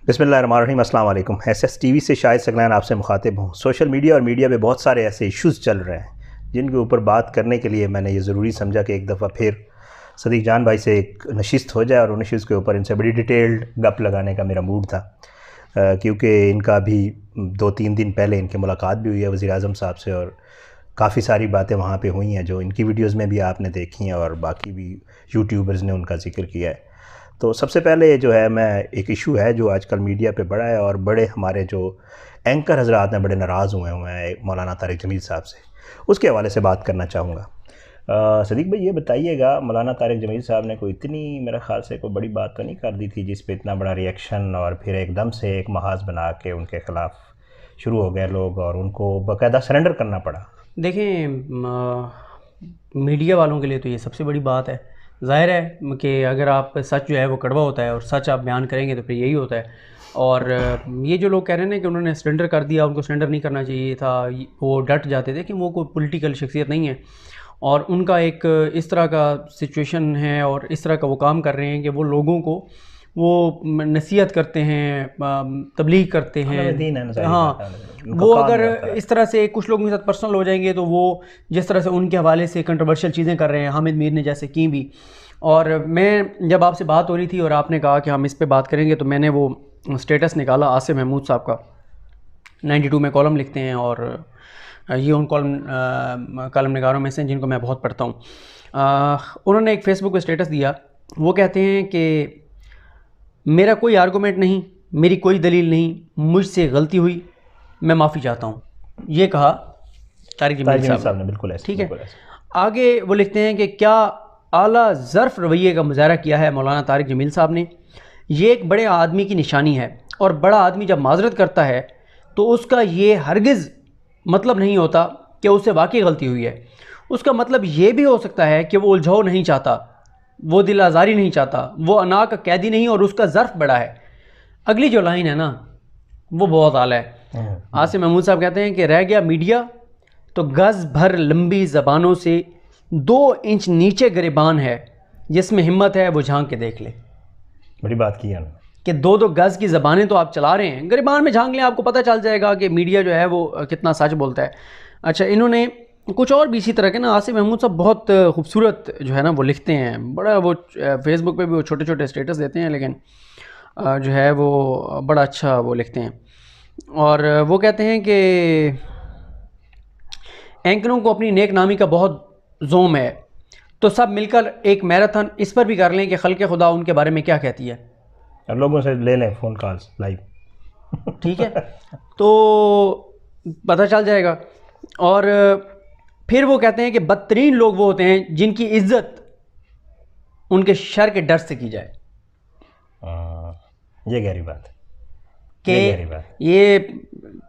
बिस्मिल्लाहिर्रहमानिर्रहीम, अस्सलाम वालेकुम। SSTV से शाहिद सकलैन आपसे मुखातिब हूँ। सोशल मीडिया और मीडिया पे बहुत सारे ऐसे इश्यूज़ चल रहे हैं जिनके ऊपर बात करने के लिए मैंने ये ज़रूरी समझा कि एक दफ़ा फिर सदीक जान भाई से एक नशिस्त हो जाए और उन इश्यूज़ के ऊपर इनसे बड़ी डिटेल्ड गप लगाने का मेरा मूड था, क्योंकि इनका भी 2-3 दिन पहले इनकी मुलाकात भी हुई है वज़ीर-ए-आज़म साहब से और काफ़ी सारी बातें वहाँ पे हुई हैं जो इनकी वीडियोज़ में भी आपने देखी हैं और बाकी भी यूट्यूबर्स ने उनका ज़िक्र किया है। तो सबसे पहले जो है मैं एक इशू है जो आजकल मीडिया पे बड़ा है और बड़े हमारे जो एंकर हजरात हैं बड़े नाराज़ हुए हैं मौलाना तारिक जमील साहब से, उसके हवाले से बात करना चाहूँगा। सदीक भाई ये बताइएगा, मौलाना तारिक जमील साहब ने कोई इतनी मेरे ख़्याल से कोई बड़ी बात तो नहीं कर दी थी जिस पे इतना बड़ा रिएक्शन और फिर एकदम से एक महाज बना के उनके ख़िलाफ़ शुरू हो गए लोग और उनको बाकायदा सरेंडर करना पड़ा। देखें, मीडिया वालों के लिए तो ये सबसे बड़ी बात है। ज़ाहिर है कि अगर आप सच जो है वो कड़वा होता है और सच आप बयान करेंगे तो फिर यही होता है। और ये जो लोग कह रहे हैं कि उन्होंने सरेंडर कर दिया, उनको सरेंडर नहीं करना चाहिए था, वो डट जाते थे कि वो कोई पॉलिटिकल शख्सियत नहीं है और उनका एक इस तरह का सिचुएशन है और इस तरह का वो काम कर रहे हैं कि वो लोगों को वो नसीहत करते हैं, तबलीग करते हैं। हाँ, वो अगर इस तरह से कुछ लोगों के साथ पर्सनल हो जाएंगे तो वो जिस तरह से उनके हवाले से कंट्रोवर्शियल चीज़ें कर रहे हैं, हामिद मीर ने जैसे की भी। और मैं जब आपसे बात हो रही थी और आपने कहा कि हम इस पे बात करेंगे तो मैंने वो स्टेटस निकाला आसिफ महमूद साहब का, 92 में कॉलम लिखते हैं और ये उन कॉलम निगारों में से जिनको मैं बहुत पढ़ता हूँ। उन्होंने एक फ़ेसबुक पे स्टेटस दिया। वो कहते हैं कि मेरा कोई आर्गूमेंट नहीं, मेरी कोई दलील नहीं, मुझसे गलती हुई, मैं माफ़ी चाहता हूँ। ये कहा तारिक जमील साहब ने, बिल्कुल ऐसे, ठीक है। आगे वो लिखते हैं कि क्या आला ज़र्फ़ रवैये का मुज़ाहरा किया है मौलाना तारिक जमील साहब ने। ये एक बड़े आदमी की निशानी है और बड़ा आदमी जब माज़रत करता है तो उसका ये हरगिज़ मतलब नहीं होता कि उससे वाकई गलती हुई है। उसका मतलब ये भी हो सकता है कि वो उलझाव नहीं चाहता, वो दिल आज़ारी नहीं चाहता, वो अना का कैदी नहीं और उसका ज़र्फ़ बड़ा है। अगली जो लाइन है ना वो बहुत आला है। आसिफ महमूद साहब कहते हैं कि रह गया मीडिया तो गज़ भर लंबी ज़बानों से 2 इंच नीचे गिरबान है, जिसमें हिम्मत है वो झांक के देख ले। बड़ी बात की है कि 2-2 गज़ की ज़बानें तो आप चला रहे हैं, गिरबान में झांक लें, आपको पता चल जाएगा कि मीडिया जो है वो कितना सच बोलता है। अच्छा, इन्होंने कुछ और भी इसी तरह के ना, आसिफ महमूद साहब बहुत खूबसूरत जो है ना वो लिखते हैं, बड़ा वो फेसबुक पे भी वो छोटे छोटे स्टेटस देते हैं, लेकिन जो है वो बड़ा अच्छा वो लिखते हैं। और वो कहते हैं कि एंकरों को अपनी नेक नामी का बहुत ज़ोम है, तो सब मिलकर एक मैराथन इस पर भी कर लें कि खल्क़े खुदा उनके बारे में क्या कहती है। लोगों से ले लें फ़ोन कॉल्स लाइव, ठीक है, तो पता चल जाएगा। और फिर वो कहते हैं कि बदतरीन लोग वो होते हैं जिनकी इज्जत उनके शर के डर से की जाए। ये गहरी बात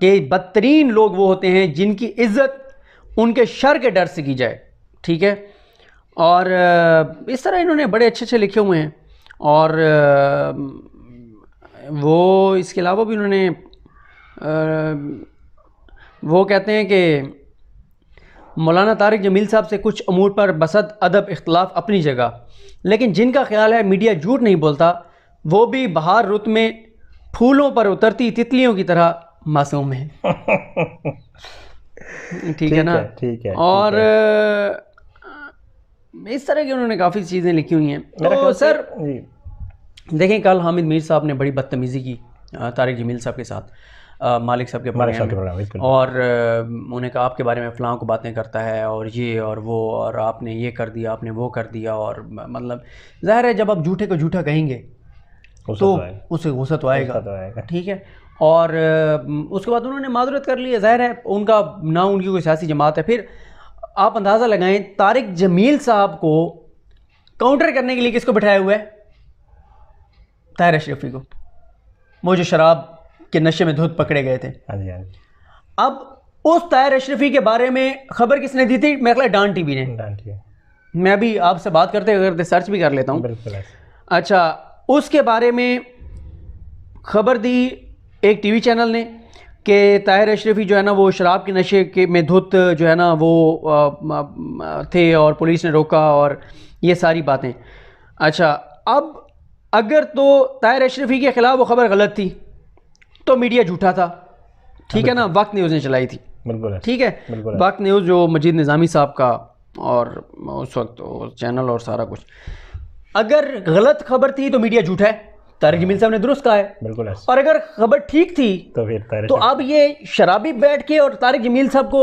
कि बदतरीन लोग वो होते हैं जिनकी इज्जत उनके शर के डर से की जाए। ठीक है, और इस तरह इन्होंने बड़े अच्छे अच्छे लिखे हुए हैं। और वो इसके अलावा भी उन्होंने वो कहते हैं कि मौलाना तारिक जमील साहब से कुछ अमूर पर बसद अदब इख्तलाफ अपनी जगह, लेकिन जिनका ख्याल है मीडिया झूठ नहीं बोलता, वो भी बहार रुत में फूलों पर उतरती तितलियों की तरह मासूम है। ठीक है ना, ठीक है। और इस तरह की उन्होंने काफ़ी चीज़ें लिखी हुई हैं। तो सर देखें, कल हामिद मीर साहब ने बड़ी बदतमीज़ी की तारिक जमील साहब के साथ, मालिक साहब के प्रोग्राम में, और उन्हें कहा आपके बारे में फ़लाँ को बातें करता है और ये और वो, और आपने ये कर दिया, आपने वो कर दिया। और मतलब ज़ाहिर है जब आप झूठे को झूठा कहेंगे तो उसे गुस्सा तो आएगा। ठीक है, और उसके बाद उन्होंने माजरत कर ली है। ज़ाहिर है उनका ना उनकी कोई सियासी जमात है। फिर आप अंदाज़ा लगाएं, तारिक जमील साहब को काउंटर करने के लिए किसको बिठाया हुआ है? ताहिर अशरफी को, वो जो शराब के नशे में धुत पकड़े गए थे। अब उस ताहिर अशरफी के बारे में खबर किसने दी थी? मेरे ख्याल डान टीवी ने। मैं अभी आपसे बात करते सर्च भी कर लेता हूँ। अच्छा, उसके बारे में खबर दी एक टीवी चैनल ने कि ताहिर अशरफी जो है ना वो शराब के नशे के में धुत जो है ना वो थे और पुलिस ने रोका और ये सारी बातें। अच्छा, अब अगर तो ताहिर अशरफी के ख़िलाफ़ वो ख़बर गलत थी तो मीडिया झूठा था, ठीक है ना। वक्त न्यूज़ ने चलाई थी, बिल्कुल ठीक है। वक्त न्यूज़ जो मजीद निज़ामी साहब का और उस वक्त चैनल और सारा कुछ, अगर गलत खबर थी तो मीडिया झूठा है, तारिक जमील साहब ने दुरुस्त कहा है। बिल्कुल। और अगर खबर ठीक थी तो फिर तो अब ये शराबी बैठ के और तारिक जमील साहब को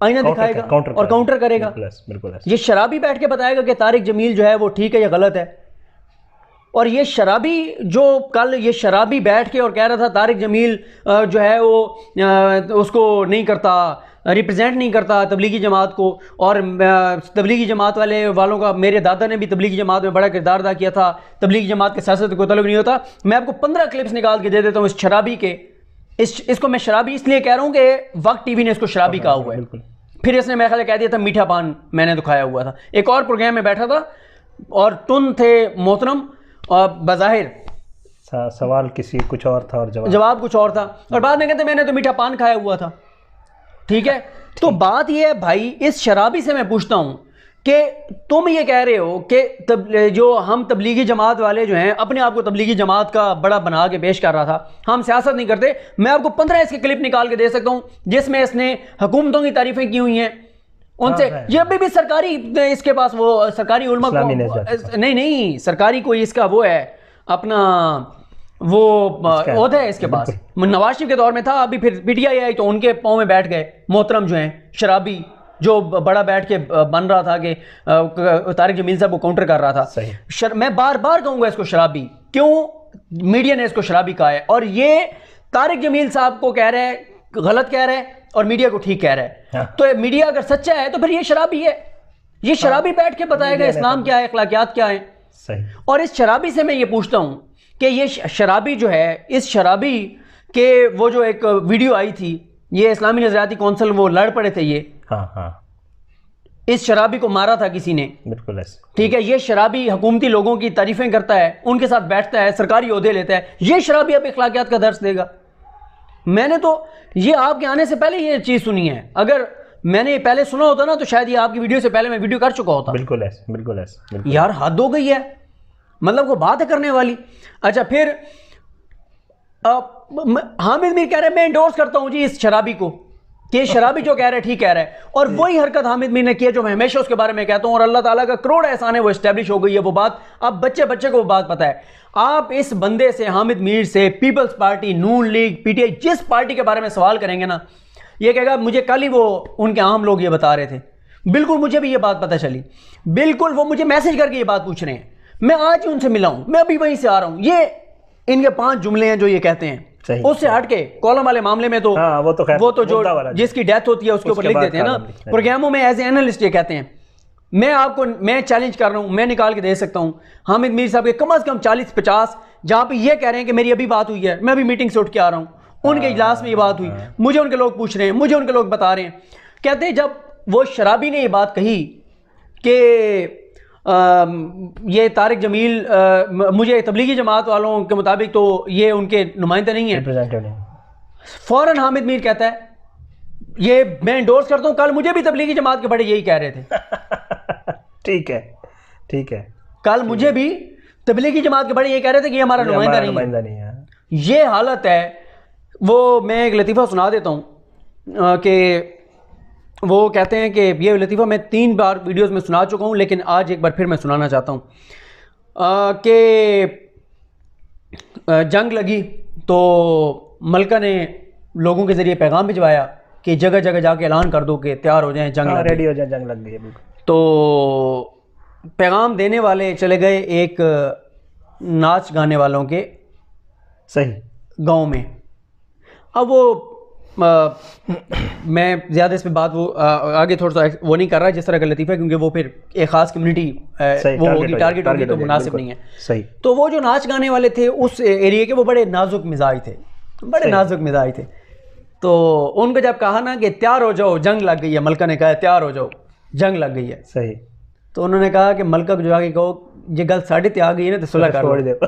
आईना दिखाएगा और काउंटर करेगा। बिल्कुल। ये शराबी बैठ के बताएगा कि तारिक जमील जो है वो ठीक है या गलत है। और ये शराबी जो कल ये शराबी बैठ के और कह रहा था तारिक जमील जो है वो उसको नहीं करता, रिप्रेजेंट नहीं करता तबलीगी जमात को, और तबलीगी जमात वालों का, मेरे दादा ने भी तबलीगी जमात में बड़ा किरदार अदा किया था, तबलीगी जमात के सियासत को ताल्लुक नहीं होता। मैं आपको 15 क्लिप्स निकाल के दे देता हूँ इस शराबी के। इसको मैं शराबी इसलिए कह रहा हूँ कि वक्त टीवी ने इसको शराबी कहा हुआ है। फिर इसने मेरे ख्याल कह दिया था मीठा पान मैंने तो खाया हुआ था। एक और प्रोग्राम में बैठा था और तुम थे मोहतरम, और बज़ाहिर सवाल किसी कुछ और था और जवाब कुछ और था, और बाद में कहते मैंने तो मीठा पान खाया हुआ था, ठीक है। तो बात यह है भाई, इस शराबी से मैं पूछता हूं कि तुम ये कह रहे हो कि जो हम तबलीगी जमात वाले जो हैं अपने आप को तबलीगी जमात का बड़ा बना के पेश कर रहा था, हम सियासत नहीं करते। मैं आपको 15 इसके क्लिप निकाल के दे सकता हूं जिसमें इसने हुकूमतों की तारीफें की हुई हैं उनसे। ये अभी भी सरकारी इसके पास वो सरकारी उलमा को नहीं सरकारी कोई इसका वो है अपना वो ओहदा है इसके पास। नवाज शरीफ के दौर में था, अभी फिर पीटीआई आई तो उनके पाँव में बैठ गए मोहतरम जो हैं शराबी, जो बड़ा बैठ के बन रहा था कि तारिक जमील साहब को काउंटर कर रहा था। मैं बार बार कहूंगा इसको शराबी, क्यों मीडिया ने इसको शराबी कहा है, और ये तारिक जमील साहब को कह रहा है गलत कह रहा है और मीडिया को ठीक कह रहा है। हाँ। तो मीडिया अगर सच्चा है तो फिर ये शराबी है, ये शराबी बैठ के बताएगा इस्लाम क्या है, अखलाकियात क्या है। सही। और इस शराबी से मैं ये पूछता हूं कि ये शराबी जो है, इस शराबी के वो जो एक वीडियो आई थी, ये इस्लामी नजरियाती कौंसिल वो लड़ पड़े थे ये। हाँ। इस शराबी को मारा था किसी ने, बिल्कुल ठीक है। ये शराबी हुकूमती लोगों की तारीफें करता है, उनके साथ बैठता है, सरकारी ओहदे लेता है। ये शराबी अब अखलाकियात का दर्स देगा। मैंने तो ये आपके आने से पहले ये चीज सुनी है, अगर मैंने पहले सुना होता ना तो शायद ये आपकी वीडियो से पहले मैं वीडियो कर चुका होता। बिल्कुल यार हद हो गई है, मतलब वो बात है करने वाली। अच्छा फिर हामिद मीर कह रहे हैं मैं इंडोर्स करता हूं जी इस शराबी को, कि शराबी जो कह रहा है ठीक कह रहा है। और वही हरकत हामिद मीर ने की है जो मैं हमेशा उसके बारे में कहता हूं, और अल्लाह ताला का करोड़ एहसान है वो एस्टेब्लिश हो गई है वो बात। अब बच्चे को वो बात पता है। आप इस बंदे से, हामिद मीर से, पीपल्स पार्टी, नून लीग, पीटीआई, जिस पार्टी के बारे में सवाल करेंगे ना, ये कहेगा मुझे कल ही वो उनके आम लोग ये बता रहे थे। बिल्कुल मुझे भी ये बात पता चली, बिल्कुल वो मुझे मैसेज करके ये बात पूछ रहे हैं। मैं आज ही उनसे मिला हूं, मैं अभी वहीं से आ रहा हूं। ये इनके 5 जुमले हैं जो ये कहते हैं। उससे हट के कॉलम वाले मामले में तो हाँ, वो तो जो जिसकी डेथ होती है उसके ऊपर लिख देते हैं ना प्रोग्रामों में एज ए एनालिस्ट। ये कहते हैं मैं चैलेंज कर रहा हूं, मैं निकाल के दे सकता हूं हामिद मीर साहब के कम से कम 40-50 जहां पे ये कह रहे हैं कि मेरी अभी बात हुई है, मैं अभी मीटिंग से उठ के आ रहा हूं, उनके इजलास में ये बात हुई, मुझे उनके लोग पूछ रहे हैं, मुझे उनके लोग बता रहे हैं। कहते हैं जब वो शराबी ने ये बात कही कि ये तारिक जमील मुझे तबलीगी जमात वालों के मुताबिक तो ये उनके नुमाइंदे नहीं है, फौरन हामिद मीर कहता है ये मैं इंडोर्स करता हूं, कल मुझे भी तबलीगी जमात के बड़े यही कह रहे थे। ठीक है कल मुझे भी तबलीगी जमात के बड़े ये कह रहे थे कि ये हमारा नुमाइंदा नहीं है। ये हालत है। वो मैं एक लतीफ़ा सुना देता हूं कि वो कहते हैं कि ये लतीफ़ा मैं 3 बार वीडियोस में सुना चुका हूँ, लेकिन आज एक बार फिर मैं सुनाना चाहता हूँ कि जंग लगी तो मलका ने लोगों के ज़रिए पैगाम भिजवाया कि जगह जगह जाके ऐलान कर दो कि तैयार हो जाएं, जंग रेडी हो जाए, जंग लग गई है। तो पैगाम देने वाले चले गए एक नाच गाने वालों के सही गांव में। अब वो मैं ज़्यादा इस पे बात वो आगे थोड़ा सा वो नहीं कर रहा जिस तरह का लतीफ़ा, क्योंकि वो फिर एक ख़ास कम्युनिटी वो होगी, टारगेट होगी, तो मुनासिब नहीं है। सही। तो वो जो नाच गाने वाले थे उस एरिया के, वो बड़े नाजुक मिजाज थे, बड़े नाजुक मिजाज थे। तो उनको जब कहा ना कि तैयार हो जाओ, जंग लग गई है, मलका ने कहा तैयार हो जाओ, जंग लग गई है। सही। तो उन्होंने कहा कि मलका को जाके कहो ये गल साढ़े ते आ गई है ना, तो सुलह कर लो,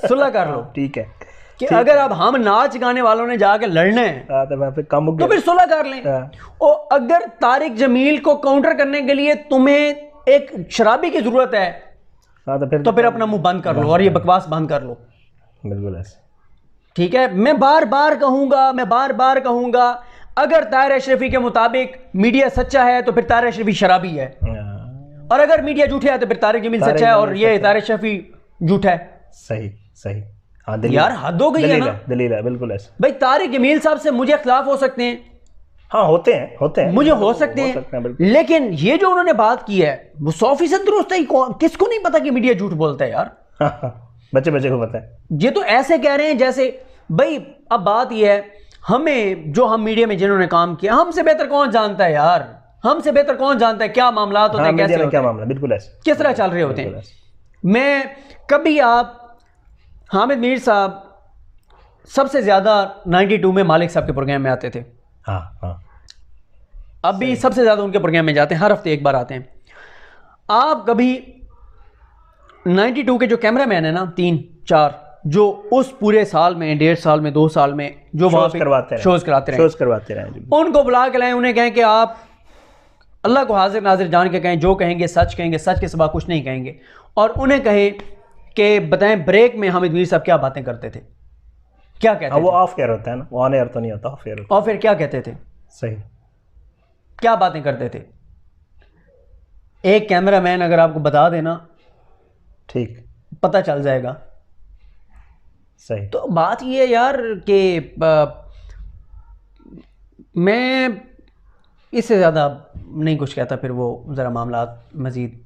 सुलह कर लो। ठीक है कि अगर अब हम नाच गाने वालों ने जाके लड़ना है तो फिर सुलह कर लें। और अगर तारिक जमील को काउंटर करने के लिए तुम्हें एक शराबी की जरूरत है तो फिर अपना मुंह बंद कर लो और ये बकवास बंद कर लो। बिल्कुल ऐसे। ठीक है, मैं बार बार कहूंगा अगर ताहिर अशरफी के मुताबिक मीडिया सच्चा है तो फिर ताहिर अशरफी शराबी है, और अगर मीडिया झूठा है तो फिर तारिक जमील सच्चा है और ये तारिक अशरफी झूठा है। सही सही। हाँ, यार हद हो गई है ना। दलील है बिल्कुल ऐसा। भाई तारिक जमील साहब से मुझे खिलाफ हो सकते हैं, हाँ होते हैं मुझे हो सकते हैं, लेकिन ये जो उन्होंने बात की है वो 100% दुरुस्त है। किसको नहीं पता कि मीडिया झूठ बोलता है यार। बच्चे बच्चे को पता है। ये तो ऐसे कह रहे हैं जैसे भाई, अब बात ये है, हमें जो हम मीडिया में जिन्होंने काम किया हमसे बेहतर कौन जानता है यार, हमसे बेहतर कौन जानता है क्या मामला होते हैं, कैसे होते क्या हैं, मामला बिल्कुल ऐसे किस तरह चल रहे होते हैं। मैं कभी आप हामिद मीर साहब सबसे ज्यादा 92 में मालिक साहब के प्रोग्राम में आते थे। हाँ हाँ, अब भी सबसे ज्यादा उनके प्रोग्राम में जाते हैं, हर हफ्ते एक बार आते हैं। आप कभी 92 के जो कैमरा मैन है ना 3-4 जो उस पूरे साल में 1.5 साल में 2 साल में जो वहां पे शोज करवाते रहे उनको बुला के लाएं, उन्हें कहें कि आप अल्लाह को हाजिर नाजिर जान के कहें, जो कहेंगे सच के सिवा कुछ नहीं कहेंगे, और उन्हें कहें कि बताएं ब्रेक में हामिद मीर साहब क्या बातें करते थे, क्या कहते थे। वो ऑफ एयर होता है ना, वो ऑन एयर तो नहीं होता, ऑफ एयर होता है। और फिर क्या कहते थे, सही क्या बातें करते थे। एक कैमरामैन अगर आपको बता देना ठीक पता चल जाएगा। सही। तो बात ये है यार कि मैं इससे ज़्यादा नहीं कुछ कहता, फिर वो ज़रा मामला मज़ीद